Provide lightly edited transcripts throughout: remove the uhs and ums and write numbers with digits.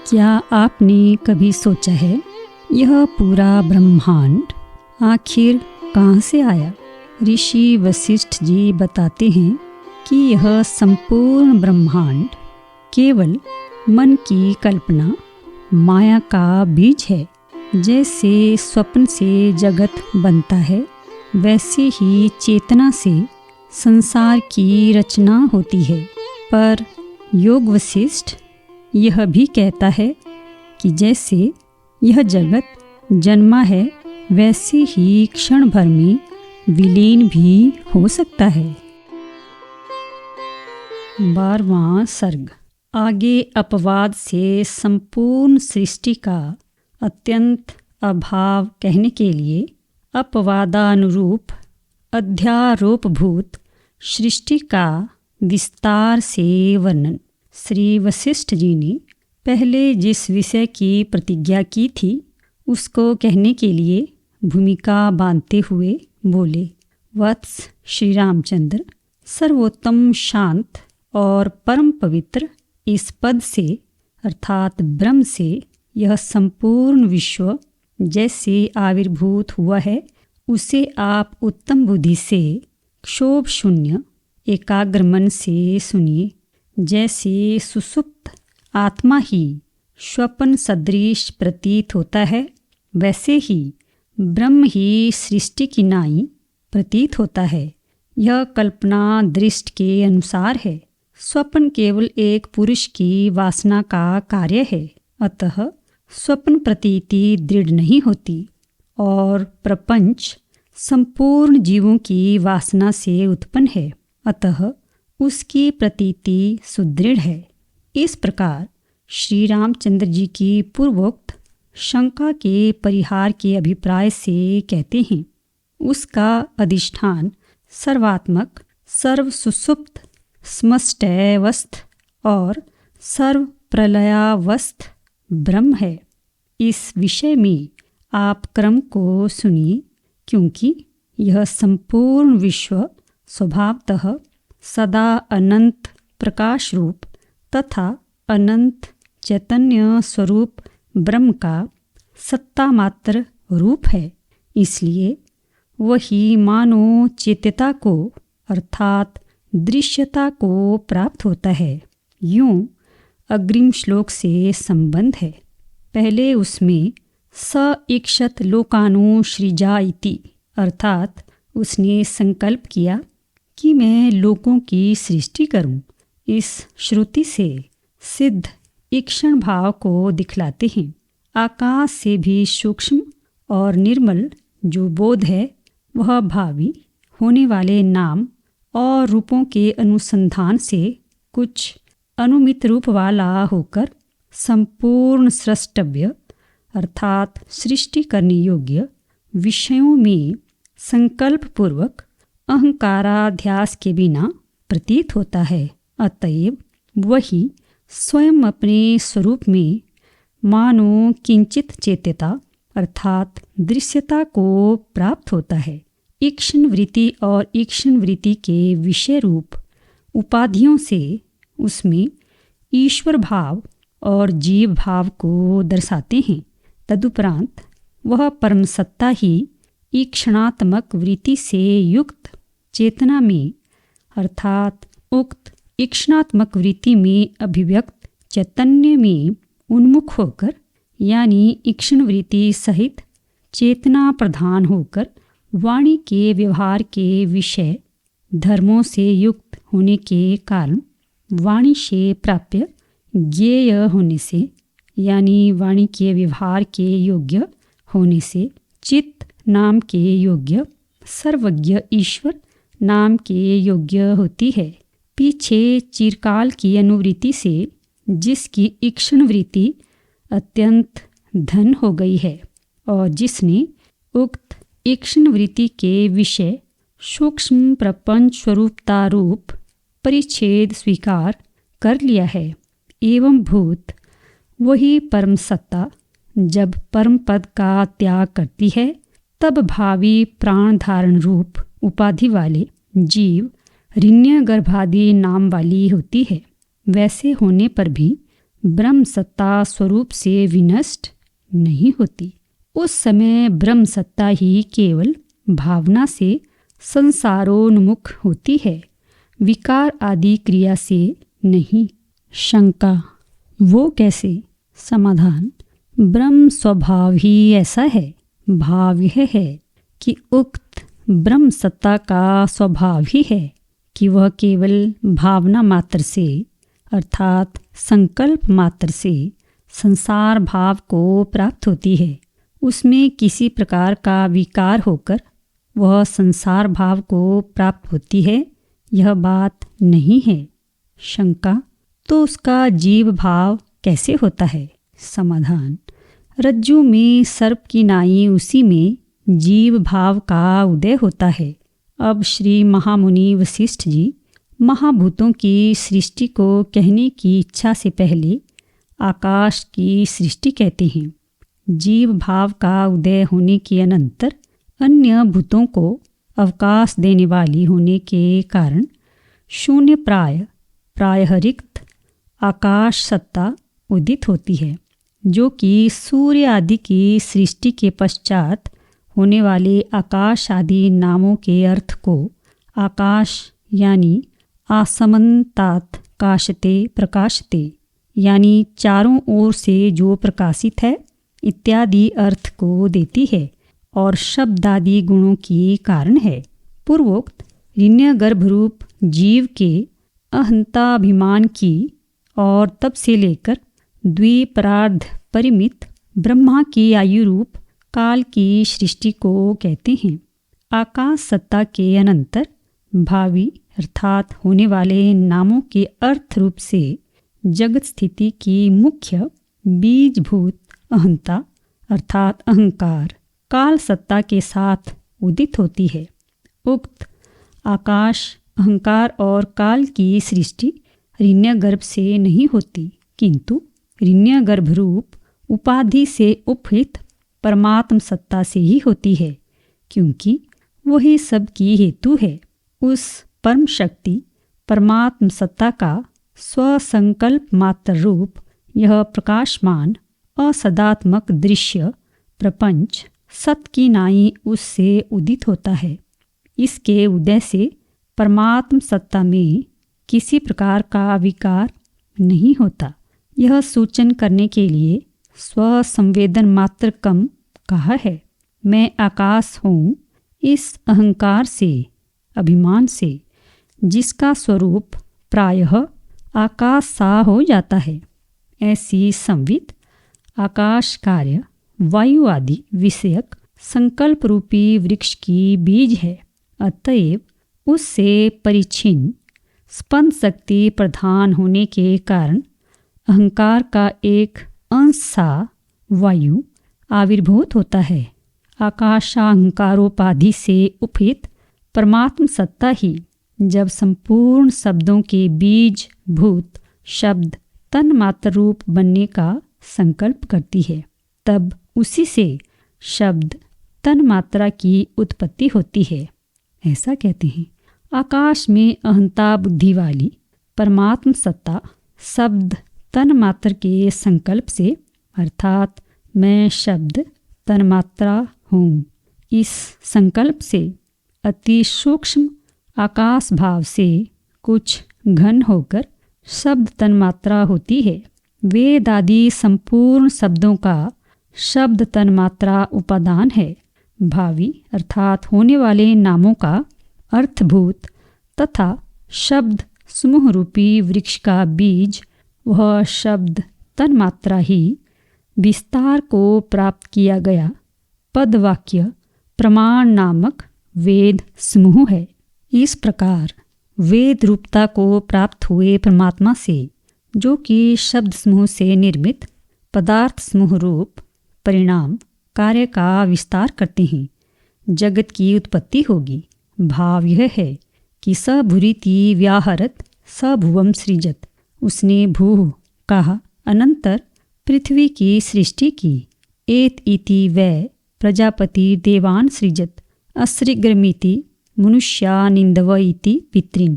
क्या आपने कभी सोचा है यह पूरा ब्रह्मांड आखिर कहाँ से आया? ऋषि वशिष्ठ जी बताते हैं कि यह संपूर्ण ब्रह्मांड केवल मन की कल्पना, माया का बीज है। जैसे स्वप्न से जगत बनता है, वैसे ही चेतना से संसार की रचना होती है। पर योग वशिष्ठ यह भी कहता है कि जैसे यह जगत जन्मा है, वैसे ही क्षण भर में विलीन भी हो सकता है। 12वां सर्ग। आगे अपवाद से संपूर्ण सृष्टि का अत्यंत अभाव कहने के लिए अपवादानुरूप अध्यारोपभूत सृष्टि का विस्तार से वर्णन। श्री वशिष्ठ जी ने पहले जिस विषय की प्रतिज्ञा की थी, उसको कहने के लिए भूमिका बांधते हुए बोले। वत्स श्री रामचंद्र, सर्वोत्तम, शांत और परम पवित्र इस पद से अर्थात ब्रह्म से यह संपूर्ण विश्व जैसे आविर्भूत हुआ है, उसे आप उत्तम बुद्धि से क्षोभ शून्य एकाग्र मन से सुनिए। जैसे सुसुप्त आत्मा ही स्वप्न सदृश प्रतीत होता है, वैसे ही ब्रह्म ही सृष्टि की नाई प्रतीत होता है। यह कल्पना दृष्टि के अनुसार है। स्वप्न केवल एक पुरुष की वासना का कार्य है, अतः स्वप्न प्रतीति दृढ़ नहीं होती, और प्रपंच संपूर्ण जीवों की वासना से उत्पन्न है, अतः उसकी प्रतीति सुदृढ़ है। इस प्रकार श्री रामचंद्र जी की पूर्वोक्त शंका के परिहार के अभिप्राय से कहते हैं, उसका अधिष्ठान सर्वात्मक, सर्व सुसुप्त, समष्टयवस्थ और सर्व प्रलयावस्थ ब्रह्म है। इस विषय में आप क्रम को सुनिए, क्योंकि यह संपूर्ण विश्व स्वभावतः सदा अनंत प्रकाश रूप तथा अनंत चैतन्य स्वरूप ब्रह्म का सत्ता मात्र रूप है। इसलिए वही मानो चेत्यता को अर्थात दृश्यता को प्राप्त होता है। यूं अग्रिम श्लोक से संबंध है। पहले उसमें स इक्षत लोकानु सृजा इति अर्थात उसने संकल्प किया कि मैं लोकों की सृष्टि करूं। इस श्रुति से सिद्ध ईक्षण भाव को दिखलाते हैं। आकाश से भी सूक्ष्म और निर्मल जो बोध है, वह भावी होने वाले नाम और रूपों के अनुसंधान से कुछ अनुमित रूप वाला होकर संपूर्ण स्रष्टव्य अर्थात सृष्टि करने योग्य विषयों में संकल्प पूर्वक अहंकाराध्यास के बिना प्रतीत होता है। अतएव वही स्वयं अपने स्वरूप में मानो किंचित चेत्यता अर्थात दृश्यता को प्राप्त होता है। ईक्षण वृत्ति और ईक्षण वृत्ति के विषय रूप उपाधियों से उसमें ईश्वर भाव और जीव भाव को दर्शाते हैं। तदुपरांत वह परम सत्ता ही ईक्षणात्मक वृत्ति से युक्त चेतना में अर्थात उक्त ईक्षणात्मक वृत्ति में अभिव्यक्त चैतन्य में उन्मुख होकर, यानी ईक्षण वृत्ति सहित चेतना प्रधान होकर वाणी के व्यवहार के विषय धर्मों से युक्त होने के कारण वाणी से प्राप्य ज्ञेय होने से, यानी वाणी के व्यवहार के योग्य होने से चित्त नाम के योग्य सर्वज्ञ ईश्वर नाम के योग्य होती है। पीछे चिरकाल की अनुवृत्ति से जिसकी ईक्षण वृत्ति अत्यंत धन हो गई है और जिसने उक्त ईक्षण वृत्ति के विषय सूक्ष्म प्रपंच स्वरूपता रूप परिच्छेद स्वीकार कर लिया है, एवं भूत वही परम सत्ता जब परम पद का त्याग करती है, तब भावी प्राण धारण रूप उपाधि वाले जीव हिरण्य गर्भादि नाम वाली होती है। वैसे होने पर भी ब्रह्म सत्ता स्वरूप से विनष्ट नहीं होती। उस समय ब्रह्म सत्ता ही केवल भावना से संसारोन्मुख होती है, विकार आदि क्रिया से नहीं। शंका, वो कैसे? समाधान, ब्रह्म स्वभाव ही ऐसा है। भाव यह है कि उक्त ब्रह्म सत्ता का स्वभाव ही है कि वह केवल भावना मात्र से अर्थात संकल्प मात्र से संसार भाव को प्राप्त होती है। उसमें किसी प्रकार का विकार होकर वह संसार भाव को प्राप्त होती है, यह बात नहीं है। शंका, तो उसका जीव भाव कैसे होता है? समाधान, रज्जु में सर्प की नाई उसी में जीव भाव का उदय होता है। अब श्री महामुनि वशिष्ठ जी महाभूतों की सृष्टि को कहने की इच्छा से पहले आकाश की सृष्टि कहते हैं। जीव भाव का उदय होने के अनंतर अन्य भूतों को अवकाश देने वाली होने के कारण शून्य प्रायः रिक्त आकाश सत्ता उदित होती है, जो कि सूर्य आदि की सृष्टि के पश्चात होने वाले आकाश आदि नामों के अर्थ को आकाश यानी आसमन्तात काशते प्रकाशते यानी चारों ओर से जो प्रकाशित है इत्यादि अर्थ को देती है और शब्दादि गुणों की कारण है। पूर्वोक्त ऋण्य गर्भरूप जीव के अहंताभिमान की और तब से लेकर द्विपरार्ध परिमित ब्रह्मा की आयु रूप काल की सृष्टि को कहते हैं। आकाश सत्ता के अनंतर भावी अर्थात होने वाले नामों के अर्थ रूप से जगत स्थिति की मुख्य बीजभूत अहंता अर्थात अहंकार काल सत्ता के साथ उदित होती है। उक्त आकाश अहंकार और काल की सृष्टि ऋण्यगर्भ से नहीं होती, किंतु ऋण्यगर्भ रूप उपाधि से उपहित परमात्म सत्ता से ही होती है, क्योंकि वही सबकी हेतु है। उस परम शक्ति परमात्म सत्ता का स्वसंकल्प मात्र रूप यह प्रकाशमान असदात्मक दृश्य प्रपंच सत की नाई उससे उदित होता है। इसके उदय से परमात्म सत्ता में किसी प्रकार का विकार नहीं होता। यह सूचन करने के लिए स्वसंवेदन मात्र कम कहा है। मैं आकाश हूँ, इस अहंकार से अभिमान से जिसका स्वरूप प्रायः आकाश सा हो जाता है, ऐसी संवित आकाश कार्य वायु आदि विषयक संकल्प रूपी वृक्ष की बीज है। अतएव उससे परिच्छिन्न स्पंद शक्ति प्रधान होने के कारण अहंकार का एक अंश सा वायु आविर्भूत होता है। आकाशाहंकारोपाधि से उपहित परमात्म सत्ता ही जब संपूर्ण शब्दों के बीज भूत शब्द तन मात्र रूप बनने का संकल्प करती है, तब उसी से शब्द तन मात्रा की उत्पत्ति होती है। ऐसा कहते हैं। आकाश में अहंता बुद्धि वाली परमात्म सत्ता शब्द तन मात्र के संकल्प से अर्थात मैं शब्द तन मात्रा हूँ, इस संकल्प से अति सूक्ष्म आकाश भाव से कुछ घन होकर शब्द तन मात्रा होती है। वेद आदि संपूर्ण शब्दों का शब्द तन मात्रा उपादान है। भावी अर्थात होने वाले नामों का अर्थभूत तथा शब्द समूह रूपी वृक्ष का बीज वह शब्द तन मात्रा ही विस्तार को प्राप्त किया गया पद वाक्य प्रमाण नामक वेद समूह है। इस प्रकार वेद रूपता को प्राप्त हुए परमात्मा से, जो कि शब्द समूह से निर्मित पदार्थ समूह रूप परिणाम कार्य का विस्तार करते हैं, जगत की उत्पत्ति होगी। भाव यह है कि स भूरिति व्याहरत स भुवम सृजत, उसने भू कहा अनंतर पृथ्वी की सृष्टि की। एत इति वै प्रजापति देवान सृजत अस्रिग्रमिति मनुष्या निंदव इति पितृन।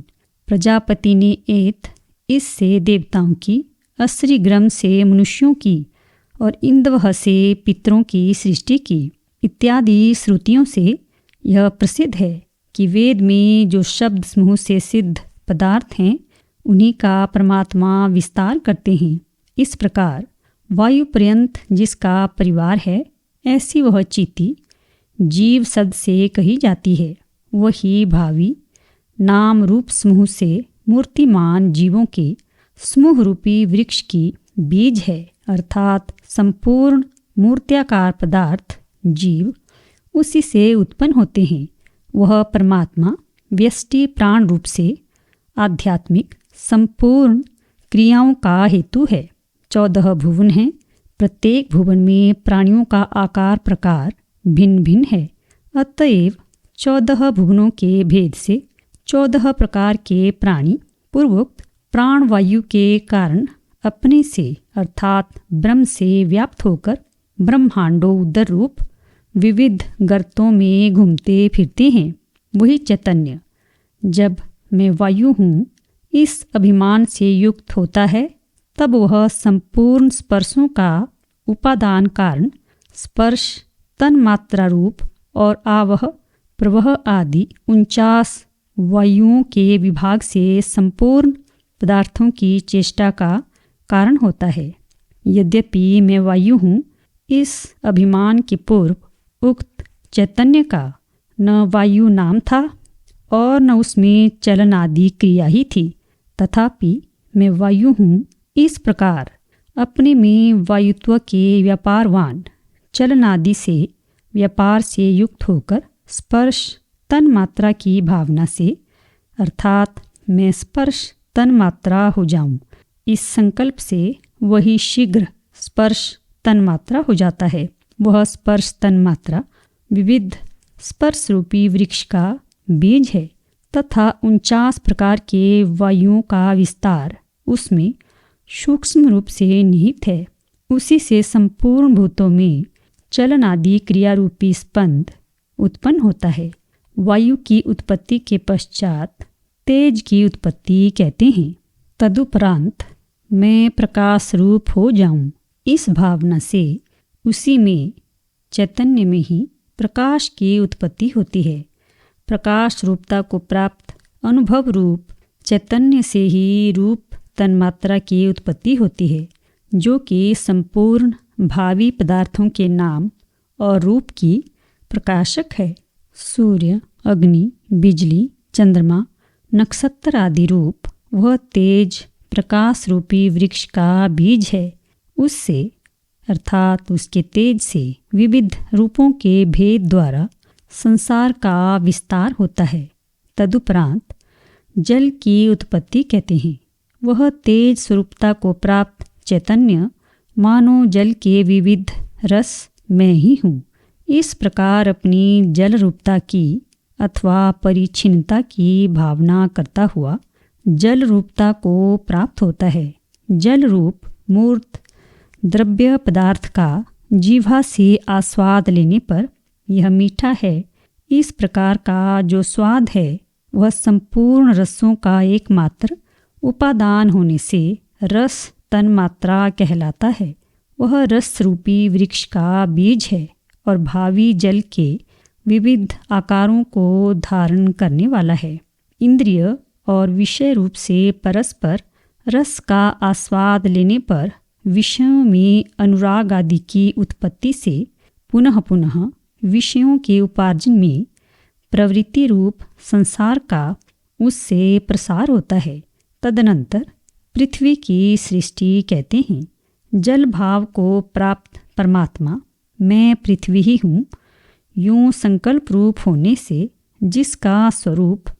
प्रजापति ने एत इससे देवताओं की अस्रिग्रम से मनुष्यों की और इंद्वह से पितरों की सृष्टि की इत्यादि श्रुतियों से यह प्रसिद्ध है कि वेद में जो शब्द समूह से सिद्ध पदार्थ हैं उन्हीं का परमात्मा विस्तार करते हैं। इस प्रकार वायु पर्यंत जिसका परिवार है ऐसी वह चीति जीव शब्द से कही जाती है। वही भावी नाम रूप समूह से मूर्तिमान जीवों के समूह रूपी वृक्ष की बीज है, अर्थात संपूर्ण मूर्त्याकार पदार्थ जीव उसी से उत्पन्न होते हैं। वह परमात्मा व्यष्टि प्राण रूप से आध्यात्मिक संपूर्ण क्रियाओं का हेतु है। 14 भुवन हैं। प्रत्येक भुवन में प्राणियों का आकार प्रकार भिन्न भिन्न है। अतएव 14 भुवनों के भेद से 14 प्रकार के प्राणी पूर्वोक्त प्राणवायु के कारण अपने से अर्थात ब्रह्म से व्याप्त होकर ब्रह्मांडों उदर रूप विविध गर्तों में घूमते फिरते हैं। वही चैतन्य जब मैं वायु हूँ इस अभिमान से युक्त होता है तब वह संपूर्ण स्पर्शों का उपादान कारण स्पर्श तन मात्रा रूप और आवह प्रवह आदि 49 वायुओं के विभाग से संपूर्ण पदार्थों की चेष्टा का कारण होता है। यद्यपि मैं वायु हूँ, इस अभिमान के पूर्व उक्त चैतन्य का न वायु नाम था और न उसमें चलन आदि क्रिया ही थी। तथापि मैं वायु हूँ इस प्रकार अपने में वायुत्व के व्यापारवान चलन आदि से व्यापार से युक्त होकर स्पर्श तन मात्रा की भावना से अर्थात मैं स्पर्श तन मात्रा हो जाऊं, इस संकल्प से वही शीघ्र स्पर्श तन मात्रा हो जाता है। वह स्पर्श तन मात्रा विविध स्पर्श रूपी वृक्ष का बीज है तथा 49 प्रकार के वायुओं का विस्तार उसमें सूक्ष्म रूप से निहित है। उसी से संपूर्ण भूतों में चलन आदि क्रिया रूपी स्पंद उत्पन्न होता है। वायु की उत्पत्ति के पश्चात तेज की उत्पत्ति कहते हैं। तदुपरांत मैं प्रकाश रूप हो जाऊं, इस भावना से उसी में चैतन्य में ही प्रकाश की उत्पत्ति होती है। प्रकाश रूपता को प्राप्त अनुभव रूप चैतन्य से ही रूप तन्मात्रा की उत्पत्ति होती है, जो कि संपूर्ण भावी पदार्थों के नाम और रूप की प्रकाशक है। सूर्य, अग्नि, बिजली, चंद्रमा, नक्षत्र आदि रूप वह तेज प्रकाश रूपी वृक्ष का बीज है। उससे अर्थात उसके तेज से विविध रूपों के भेद द्वारा संसार का विस्तार होता है। तदुपरांत जल की उत्पत्ति कहते हैं। वह तेज स्वरूपता को प्राप्त चैतन्य मानो जल के विविध रस मैं ही हूँ, इस प्रकार अपनी जल रूपता की अथवा परिच्छिन्नता की भावना करता हुआ जल रूपता को प्राप्त होता है। जल रूप मूर्त द्रव्य पदार्थ का जीवा से आस्वाद लेने पर यह मीठा है, इस प्रकार का जो स्वाद है वह संपूर्ण रसों का एकमात्र उपादान होने से रस तन्मात्रा कहलाता है। वह रस रूपी वृक्ष का बीज है और भावी जल के विविध आकारों को धारण करने वाला है। इंद्रिय और विषय रूप से परस्पर रस का आस्वाद लेने पर विषयों में अनुराग आदि की उत्पत्ति से पुनः पुनः विषयों के उपार्जन में प्रवृत्ति रूप संसार का उससे प्रसार होता है। तदनंतर पृथ्वी की सृष्टि कहते हैं। जल भाव को प्राप्त परमात्मा मैं पृथ्वी ही हूँ, यूँ संकल्प रूप होने से जिसका स्वरूप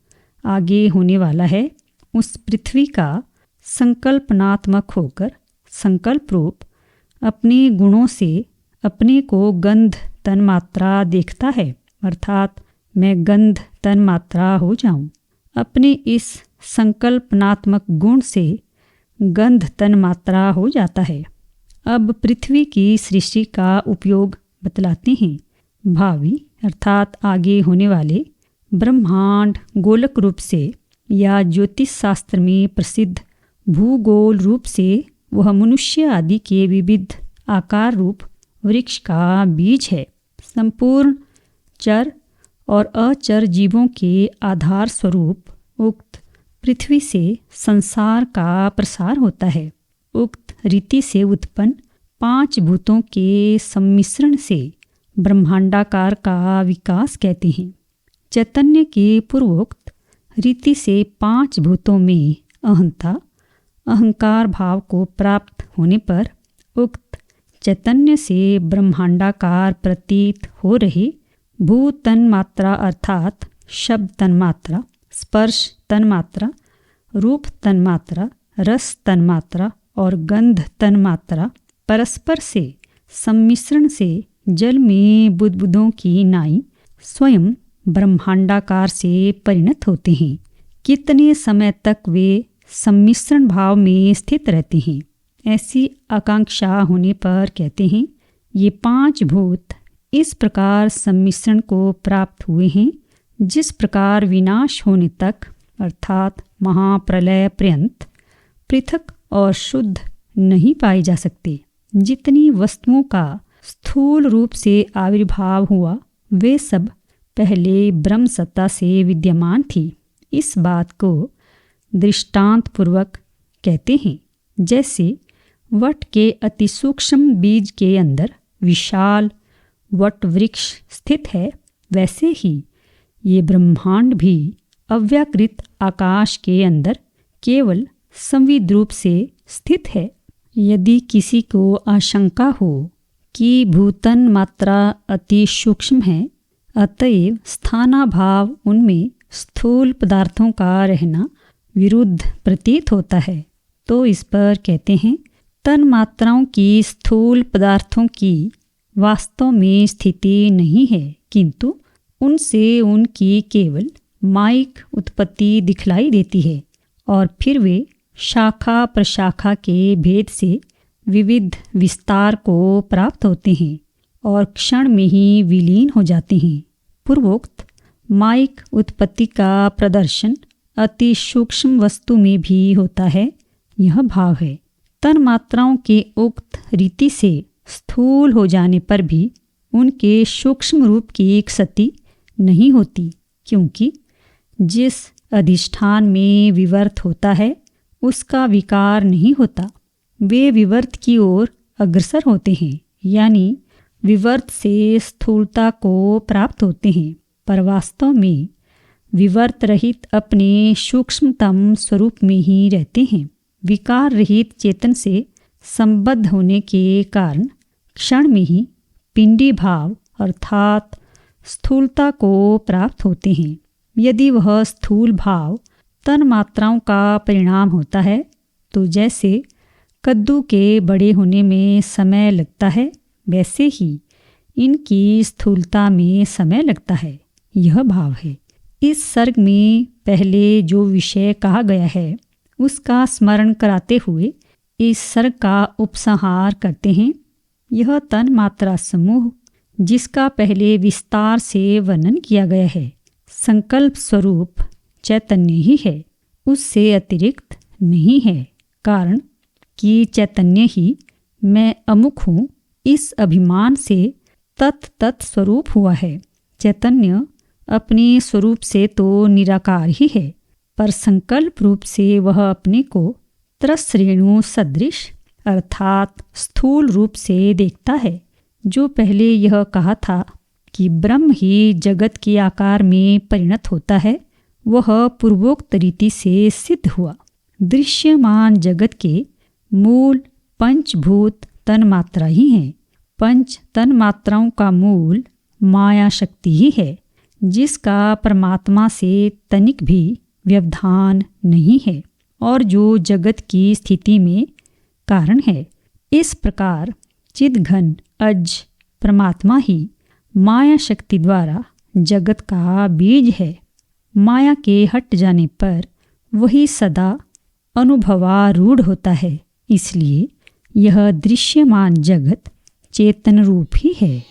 आगे होने वाला है, उस पृथ्वी का संकल्पनात्मक होकर संकल्प रूप अपने गुणों से अपने को गंध तन्मात्रा देखता है, अर्थात मैं गंध तन्मात्रा हो जाऊं। अपने इस संकल्पनात्मक गुण से गंध तन्मात्रा हो जाता है। अब पृथ्वी की सृष्टि का उपयोग बतलाते हैं। भावी अर्थात आगे होने वाले ब्रह्मांड गोलक रूप से या ज्योतिष शास्त्र में प्रसिद्ध भूगोल रूप से वह मनुष्य आदि के विविध आकार रूप वृक्ष का बीज है। संपूर्ण चर और अचर जीवों के आधार स्वरूप उक्त पृथ्वी से संसार का प्रसार होता है। उक्त रीति से उत्पन्न 5 भूतों के सम्मिश्रण से ब्रह्मांडाकार का विकास कहते हैं। चैतन्य के पूर्वोक्त रीति से 5 भूतों में अहंता अहंकार भाव को प्राप्त होने पर उक्त चैतन्य से ब्रह्मांडाकार प्रतीत हो रहे भूत तन्मात्रा अर्थात शब्द तन्मात्रा, स्पर्श तन्मात्रा, रूप तन्मात्रा, रस तन्मात्रा और गंध तन्मात्रा परस्पर से सम्मिश्रण से जल में बुदबुदों की नाई स्वयं ब्रह्मांडाकार से परिणत होते हैं। कितने समय तक वे सम्मिश्रण भाव में स्थित रहते हैं, ऐसी आकांक्षा होने पर कहते हैं ये 5 भूत इस प्रकार सम्मिश्रण को प्राप्त हुए हैं जिस प्रकार विनाश होने तक अर्थात महाप्रलय पर्यंत पृथक और शुद्ध नहीं पाए जा सकते। जितनी वस्तुओं का स्थूल रूप से आविर्भाव हुआ वे सब पहले ब्रह्म सत्ता से विद्यमान थी। इस बात को दृष्टांत पूर्वक कहते हैं जैसे वट के अति सूक्ष्म बीज के अंदर विशाल वट वृक्ष स्थित है, वैसे ही ये ब्रह्मांड भी अव्याकृत आकाश के अंदर केवल संविद रूप से स्थित है। यदि किसी को आशंका हो कि भूतन मात्रा अति सूक्ष्म है, अतएव स्थानाभाव उनमें स्थूल पदार्थों का रहना विरुद्ध प्रतीत होता है, तो इस पर कहते हैं तन मात्राओं की स्थूल पदार्थों की वास्तव में स्थिति नहीं है, किंतु उनसे उनकी केवल माइक उत्पत्ति दिखलाई देती है और फिर वे शाखा प्रशाखा के भेद से विविध विस्तार को प्राप्त होते हैं और क्षण में ही विलीन हो जाते हैं। पूर्वोक्त माइक उत्पत्ति का प्रदर्शन अति सूक्ष्म वस्तु में भी होता है, यह भाव है। तन मात्राओं के उक्त रीति से स्थूल हो जाने पर भी उनके सूक्ष्म रूप की एक स्थिति नहीं होती, क्योंकि जिस अधिष्ठान में विवर्त होता है उसका विकार नहीं होता। वे विवर्त की ओर अग्रसर होते हैं, यानी विवर्त से स्थूलता को प्राप्त होते हैं, पर वास्तव में विवर्त रहित अपने सूक्ष्मतम स्वरूप में ही रहते हैं। विकार रहित चेतन से संबद्ध होने के कारण क्षण में ही पिंडी भाव अर्थात स्थूलता को प्राप्त होते हैं। यदि वह स्थूल भाव तन मात्राओं का परिणाम होता है तो जैसे कद्दू के बड़े होने में समय लगता है, वैसे ही इनकी स्थूलता में समय लगता है, यह भाव है। इस सर्ग में पहले जो विषय कहा गया है उसका स्मरण कराते हुए इस सर्ग का उपसंहार करते हैं। यह तन मात्रा समूह जिसका पहले विस्तार से वर्णन किया गया है, संकल्प स्वरूप चैतन्य ही है, उससे अतिरिक्त नहीं है। कारण कि चैतन्य ही मैं अमुक हूँ, इस अभिमान से तत् स्वरूप हुआ है। चैतन्य अपने स्वरूप से तो निराकार ही है, पर संकल्प रूप से वह अपने को त्रस रेणु सदृश अर्थात स्थूल रूप से देखता है। जो पहले यह कहा था कि ब्रह्म ही जगत के आकार में परिणत होता है, वह पूर्वोक्त रीति से सिद्ध हुआ। दृश्यमान जगत के मूल पंचभूत तन्मात्रा ही हैं। पंच तन्मात्राओं का मूल माया शक्ति ही है, जिसका परमात्मा से तनिक भी व्यवधान नहीं है और जो जगत की स्थिति में कारण है। इस प्रकार चिद्घन अज परमात्मा ही माया शक्ति द्वारा जगत का बीज है। माया के हट जाने पर वही सदा अनुभवारूढ़ होता है, इसलिए यह दृश्यमान जगत चेतन रूप ही है।